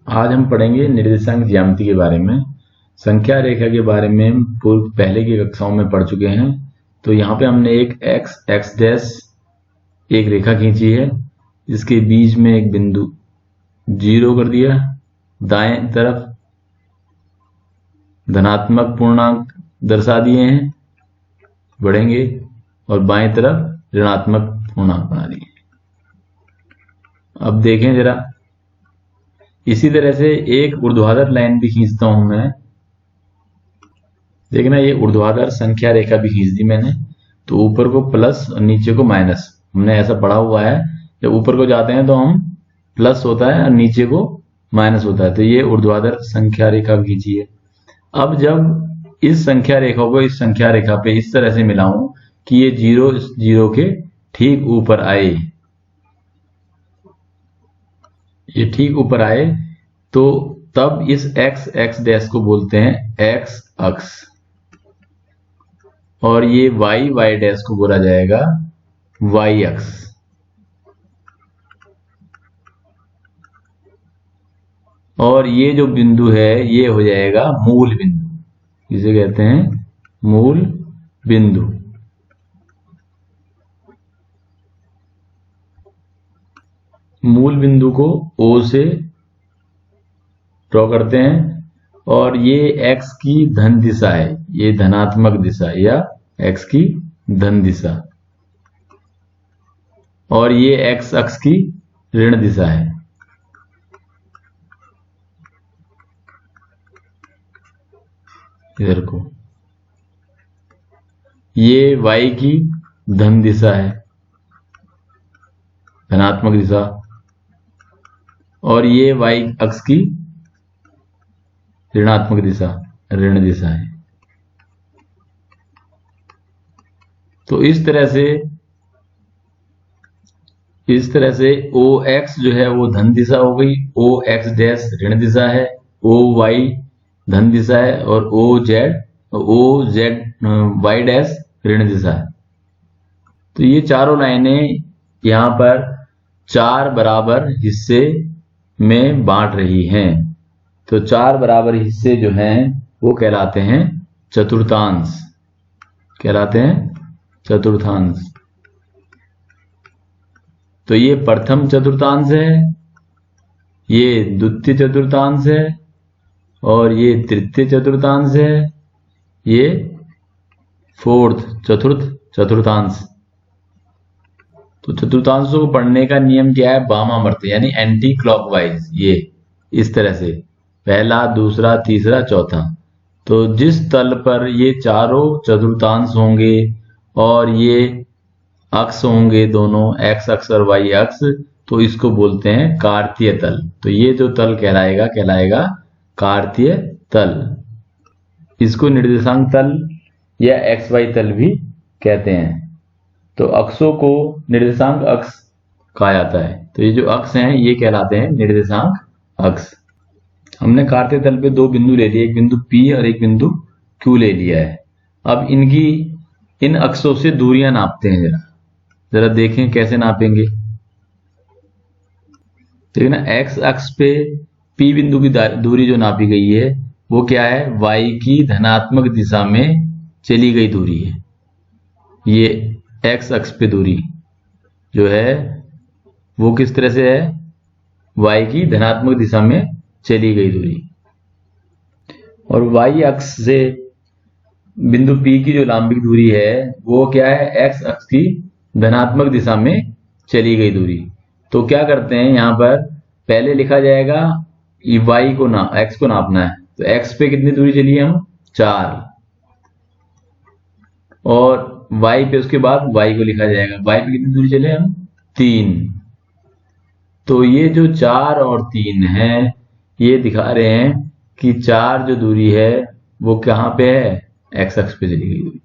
आज हम पढ़ेंगे निर्देशांक ज्यामिति के बारे में। संख्या रेखा के बारे में पहले की कक्षाओं में पढ़ चुके हैं। तो यहाँ पे हमने एक x डैश एक रेखा खींची है, जिसके बीच में एक बिंदु 0 कर दिया। दाएं तरफ धनात्मक पूर्णांक दर्शा दिए हैं, बढ़ेंगे, और बाएं तरफ ऋणात्मक पूर्णांक बना दिए। अब देखें जरा, इसी तरह से एक ऊर्ध्वाधर लाइन भी खींचता हूं मैं। देखना, ये ऊर्ध्वाधर संख्या रेखा भी खींच दी मैंने। तो ऊपर को प्लस और नीचे को माइनस, हमने ऐसा पढ़ा हुआ है। जब ऊपर को जाते हैं तो हम प्लस होता है और नीचे को माइनस होता है। तो ये ऊर्ध्वाधर संख्या रेखा भी खींची है। अब जब इस संख्या रेखा को इस संख्या रेखा पे इस तरह से मिलाऊं कि ये 0 0 के ठीक ऊपर आए, ये ठीक ऊपर आए, तो तब इस x डैश को बोलते हैं x अक्ष, और ये y डैश को बोला जाएगा y अक्ष। और ये जो बिंदु है ये हो जाएगा मूल बिंदु, जिसे कहते हैं मूल बिंदु। मूल बिंदु को O से ड्रॉ करते हैं, और ये x की धन दिशा है, ये धनात्मक दिशा या x की धन दिशा, और ये x अक्ष की ऋण दिशा है। इधर को ये y की धन दिशा है, धनात्मक दिशा, और ये y अक्ष की ऋणात्मक दिशा, ऋण दिशा है। तो इस तरह से OX जो है वो धन दिशा हो गई, OX डैश ऋण दिशा है, OY धन दिशा है, और OZ Y डैश ऋण दिशा है। तो ये चारों लाइनें यहां पर 4 बराबर हिस्से में बांट रही हैं। तो 4 बराबर हिस्से जो हैं वो कहलाते हैं चतुर्थांश, कहलाते हैं चतुर्थांश। तो ये प्रथम चतुर्थांश है, ये द्वितीय चतुर्थांश है, और ये तृतीय चतुर्थांश है, ये चतुर्थ चतुर्थांश। तो चतुर्थांशों को पढ़ने का नियम क्या है? वामावर्त, यानी एंटी क्लॉकवाइज। ये इस तरह से पहला, दूसरा, तीसरा, चौथा। तो जिस तल पर ये चारों चतुर्थांश होंगे और ये अक्ष होंगे, दोनों x अक्ष और y अक्ष, तो इसको बोलते हैं कार्तीय तल। तो ये जो तल कहलाएगा कार्तीय तल। इसको निर्देशांक तल या xy तल भी कहते हैं। तो अक्षों को निर्देशांक अक्ष कहा जाता है। तो ये जो अक्ष हैं ये कहलाते हैं निर्देशांक अक्ष। हमने कार्तीय तल पे 2 बिंदु ले लिए, एक बिंदु P और एक बिंदु Q ले लिया है। अब इन अक्षों से दूरियां नापते हैं। जरा देखें कैसे नापेंगे। देखिए ना, x अक्ष पे P बिंदु की दूरी जो नापी गई है वो क्या है? y की धनात्मक दिशा में चली गई दूरी है। ये x अक्ष पे दूरी जो है वो किस तरह से है? y की धनात्मक दिशा में चली गई दूरी। और y अक्ष से बिंदु P की जो लांबिक दूरी है वो क्या है? x अक्ष की धनात्मक दिशा में चली गई दूरी। तो क्या करते हैं, यहां पर पहले लिखा जाएगा y को x को नापना है। तो x पे कितनी दूरी चली है? हम 4, और y पे उसके बाद y को लिखा जाएगा। y पे कितनी दूरी चले हम? 3। तो ये जो 4 और 3 है ये दिखा रहे हैं कि 4 जो दूरी है वो कहां पे है? x अक्ष पे चली गई दूरी,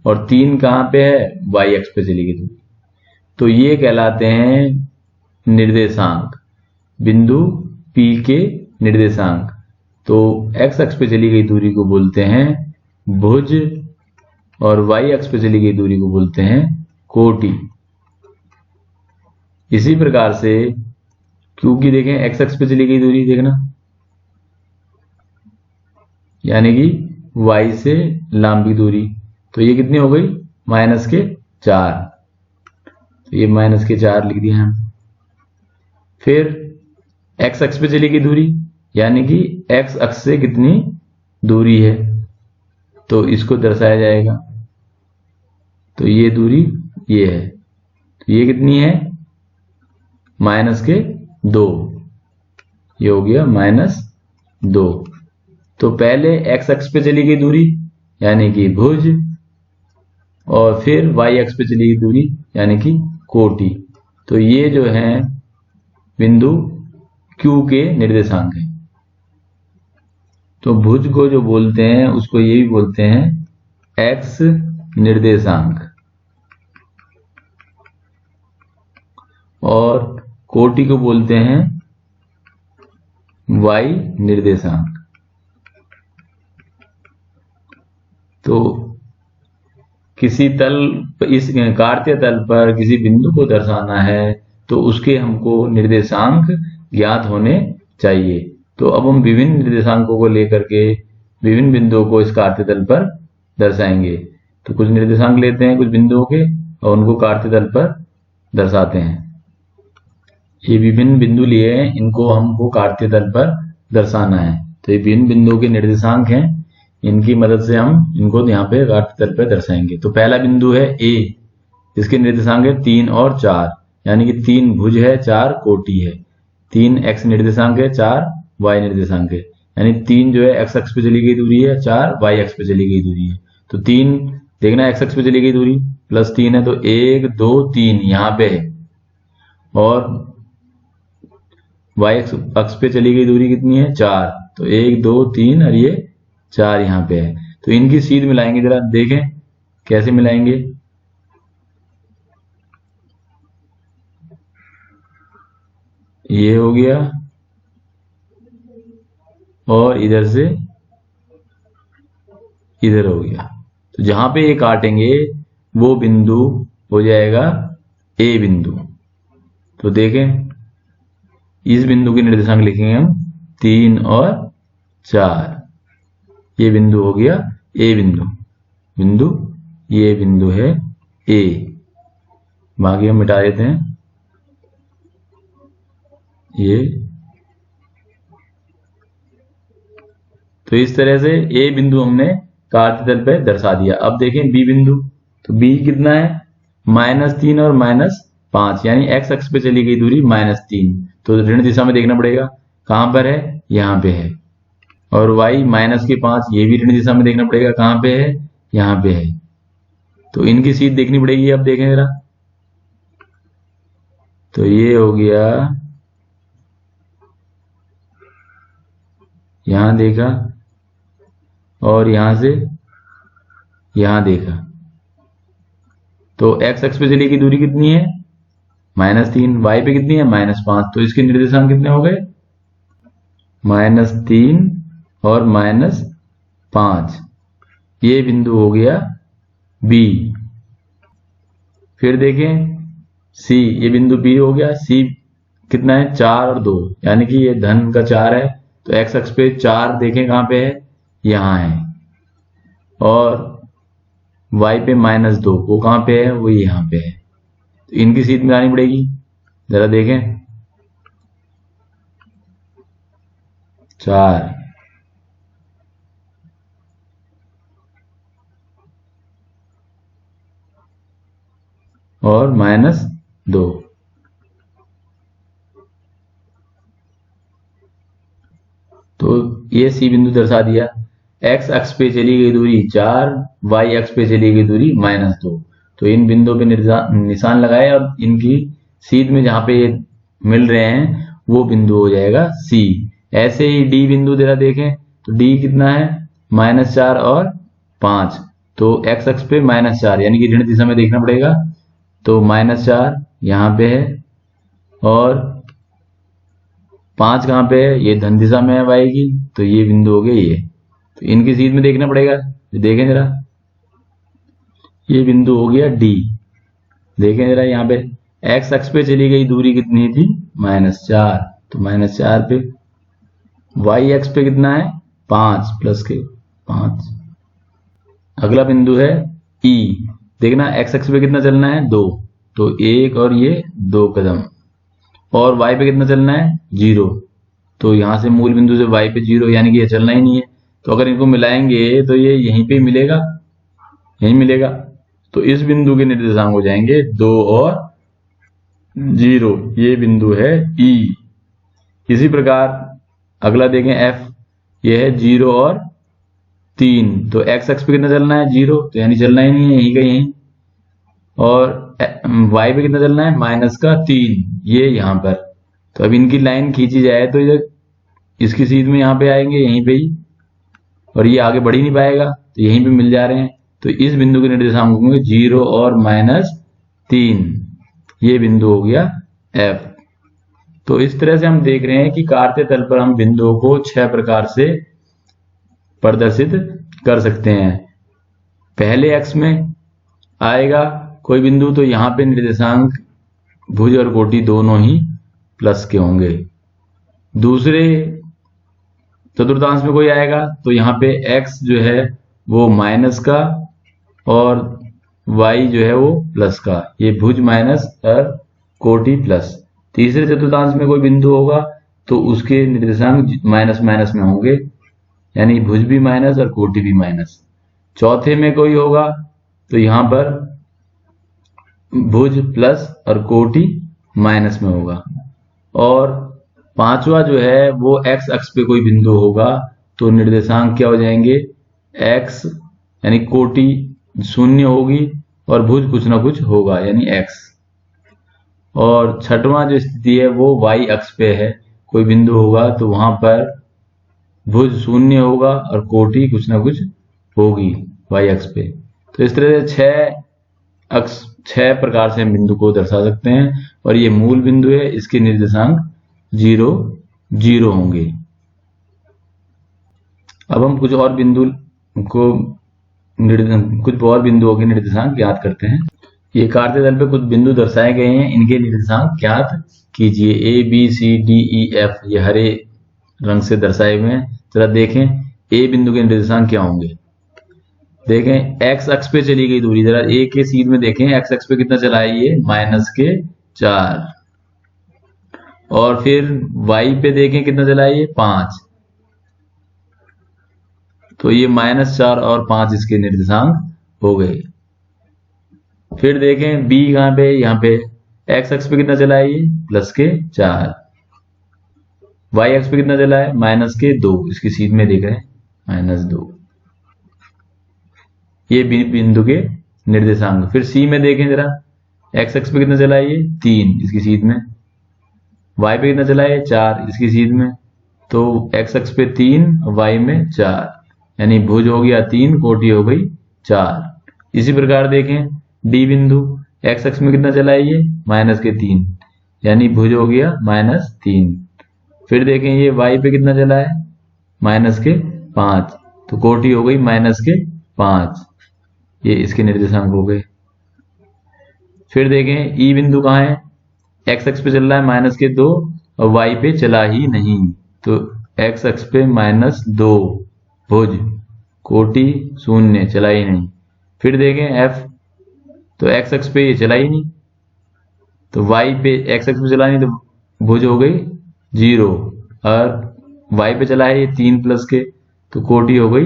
और 3 कहां पे है? y अक्ष पे चली गई दूरी। तो ये कहलाते हैं निर्देशांक, बिंदु P के निर्देशांक। तो x अक्ष पे चली गई दूरी को बोलते हैं भुज, और y अक्ष पे चली गई दूरी को बोलते हैं कोटि। इसी प्रकार से क्योंकि देखें x अक्ष पे चली गई दूरी, देखना यानी कि y से लंबी दूरी, तो ये कितनी हो गई -4, तो ये -4 लिख दिया हम। फिर x अक्ष पे चली गई दूरी, यानी कि x अक्ष से कितनी दूरी है, तो इसको दर्शाया जाएगा। तो ये दूरी ये है, तो ये कितनी है -2, ये हो गया -2। तो पहले x अक्ष पे चली गई दूरी यानी कि भुज, और फिर y अक्ष पे चली गई दूरी यानी कि कोटि। तो ये जो है बिंदु Q के निर्देशांक है। तो भुज को जो बोलते हैं उसको ये भी बोलते हैं x निर्देशांक, और कोटि को बोलते हैं y निर्देशांक। तो किसी तल, इस कार्तीय तल पर किसी बिंदु को दर्शाना है तो उसके हमको निर्देशांक ज्ञात होने चाहिए। तो अब हम विभिन्न निर्देशांकों को लेकर के विभिन्न बिंदुओं को इस कार्तीय तल पर दर्शाएंगे। तो कुछ निर्देशांक लेते हैं कुछ बिंदुओं के और उनको कार्तीय तल पर दर्शाते हैं। ये विभिन्न बिंदु लिए हैं, इनको हमको कार्तीय तल पर दर्शाना है। तो ये विभिन्न बिंदुओं के निर्देशांक हैं, इनकी मदद से हम इनको यहाँ पे कार्तीय तल पर दर्शाएंगे। तो पहला बिंदु है A, इसके निर्देशांक है 3 और 4, यानी कि 3 भुज है 4 कोटि है। 3 x निर्देशांक है 4 y निर्देशांक है, यानी 3 जो है x अक्ष पे चली गई दूरी है, 4 y अक्ष पे चली गई दूरी है। तो 3 देखना x अक्ष पे चली गई दूरी +3 है, तो 1 2 3 यहाँ पे है, और y अक्ष पे चली गई दूरी कितनी है 4, तो 1 2 3 और ये 4 यहाँ पे है। तो इनकी सीध मिलाएंगे, जरा देखें कैसे मिलाएंगे। ये हो गया और इधर से इधर हो गया। तो जहां पे ये काटेंगे वो बिंदु हो जाएगा A बिंदु। तो देखें इस बिंदु के निर्देशांक लिखेंगे हम 3 और 4, ये बिंदु हो गया A बिंदु, ये बिंदु है A। बाकी हम मिटा देते हैं ये। तो इस तरह से A बिंदु हमने कार्तीय तल पे दर्शा दिया। अब देखें B बिंदु, तो B कितना है -3 और -5, यानी x अक्ष पे चली गई दूरी -3, तो ऋण दिशा में देखना पड़ेगा कहां पर है, यहाँ पे है। और y -5, ये भी ऋण दिशा में देखना पड़ेगा कहां पे है, यहाँ पे है। तो इनकी सीध देखनी पड़ेगी। अब देखें जरा, तो ये हो गया, यहां देखा और यहां से यहां देखा, तो x अक्ष पे चली गई दूरी कितनी है -3, y पे कितनी है -5, तो इसके निर्देशांक कितने हो गए -3 और -5। ये बिंदु हो गया B। फिर देखें C, ये बिंदु B हो गया। C कितना है 4 और 2, यानी कि ये धन का 4 है, तो x अक्ष पे 4 देखें कहां पे है, यहां है, और y पे -2, वो कहां पे है, वो यहां पे है। तो इनकी सीध मिलानी पड़ेगी, जरा देखें 4 और -2। तो ये C बिंदु दर्शा दिया। x अक्ष पे चली गई दूरी 4, y अक्ष पे चली गई दूरी -2। तो इन बिंदुओं पे निशान लगाए और इनकी सीध में जहां पे मिल रहे हैं वो बिंदु हो जाएगा C। ऐसे ही D बिंदु जरा देखें, तो D कितना है -4 और 5, तो x अक्ष पे -4, यानी कि ऋण दिशा में देखना पड़ेगा, तो -4 यहाँ पे है और 5 कहाँ पे है, ये धन दिशा में है y की, तो ये बिंदु हो गया ये। तो इनकी सीध में देखना पड़ेगा, देखें जरा, ये बिंदु हो गया D। देखें जरा यहाँ पे x अक्ष पे चली गई दूरी कितनी थी -4, तो -4 पे, y अक्ष पे कितना है 5 प्लस के, 5। अगला बिंदु है ई। देखना एक्स एक्स पे कितना चलना है 2, तो 1 और ये 2 कदम, और y पे कितना चलना है 0, तो यहां से मूल बिंदु से y पे 0, यानी कि ये चलना ही नहीं है। तो अगर इनको मिलाएंगे तो ये यहीं पे मिलेगा, यहीं मिलेगा। तो इस बिंदु के निर्देशांक हो जाएंगे 2 और 0, ये बिंदु है E। इसी प्रकार अगला देखें F, ये है 0 और 3, तो x अक्ष पे कितना चलना है 0, तो यानी चलना ही नहीं है, यहीं का यहीं। और y पे कितना चलना है -3, ये यहां पर। तो अब इनकी लाइन खींची जाए तो ये इसकी सीध में यहाँ पे आएंगे, यहीं पे ही, और ये आगे बढ़ ही नहीं पाएगा, तो यहीं पे मिल जा रहे हैं। तो इस बिंदु के निर्देशांक होंगे 0 और -3, ये बिंदु हो गया F। तो इस तरह से हम देख रहे हैं कि कार्तीय तल पर हम बिंदुओं को 6 प्रकार से प्रदर्शित कर सकते हैं। पहले अक्ष में आएगा कोई बिंदु, तो यहाँ पे निर्देशांक भुज और कोटि दोनों ही प्लस के होंगे। दूसरे चतुर्थांश में कोई आएगा तो यहाँ पे x जो है वो माइनस का और y जो है वो प्लस का, ये भुज माइनस और कोटि प्लस। तीसरे चतुर्थांश में कोई बिंदु होगा तो उसके निर्देशांक माइनस माइनस में होंगे, यानी भुज भी माइनस और कोटि भी माइनस। चौथे में कोई होगा तो यहां पर भुज प्लस और कोटि माइनस में होगा। और पांचवा जो है वो x अक्ष पे कोई बिंदु होगा तो निर्देशांक क्या हो जाएंगे, x यानी कोटि 0 होगी और भुज कुछ ना कुछ होगा यानी x। और छठवां जो स्थिति है वो y अक्ष पे है, कोई बिंदु होगा तो वहां पर भुज 0 होगा और कोटि कुछ ना कुछ होगी y अक्ष पे। तो इस तरह से 6 प्रकार से हम बिंदु को दर्शा सकते हैं, और ये मूल बिंदु है, इसके निर्देशांक 0 0 होंगे। अब हम कुछ और बिंदुओं के निर्देशांक ज्ञात करते हैं। ये कार्तीय तल पे कुछ बिंदु दर्शाए गए हैं, इनके निर्देशांक ज्ञात कीजिए। A B C D E F ये हरे रंग से दर्शाए हुए हैं। जरा देखें A बिंदु के निर्देशांक क्या होंगे। देखें x अक्ष पे चली गई दूरी, जरा A के सीध में देखें x अक्ष पे कितना चला है ये -4, और फिर y पे देखें कितना चला है ये 5, तो ये -4 और 5 इसके निर्देशांक हो गए। फिर देखें B कहां पे, यहाँ पे x अक्ष पे कितना चला है ये +4, y अक्ष पे कितना चला है -2, इसकी सीध में देख रहे हैं -2, ये बिंदु के निर्देशांक। फिर C में देखें जरा, x अक्ष पे कितना चला है ये 3, इसकी सीध में, y पे कितना चला है 4, इसकी सीध में, तो x अक्ष पे 3 y में 4, यानी भुज हो गया 3, कोटि हो गई 4। इसी प्रकार देखें D बिंदु, x अक्ष में कितना चला है ये -3, यानी भुज हो गया -3। फिर देखें ये y पे कितना चला है -5, तो कोटि हो गई -5, ये इसके निर्देशांक हो गए। फिर देखें E बिंदु कहाँ है, x अक्ष पे चल रहा है -2 और y पे चला ही नहीं, तो x अक्ष पे -2, भुज कोटि 0, चला ही नहीं। फिर देखें F, तो x अक्ष पे ये चला ही नहीं, तो y पे x अक्ष पे चला नहीं तो भुज हो गई 0, और y पे चला है ये 3 प्लस के, तो कोटि हो गई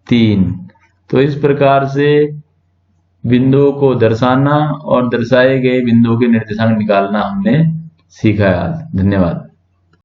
3। तो इस प्रकार से बिंदुओं को दर्शाना और दर्शाए गए बिंदुओं के निर्देशांक निकालना हमने सीखा है आज। धन्यवाद।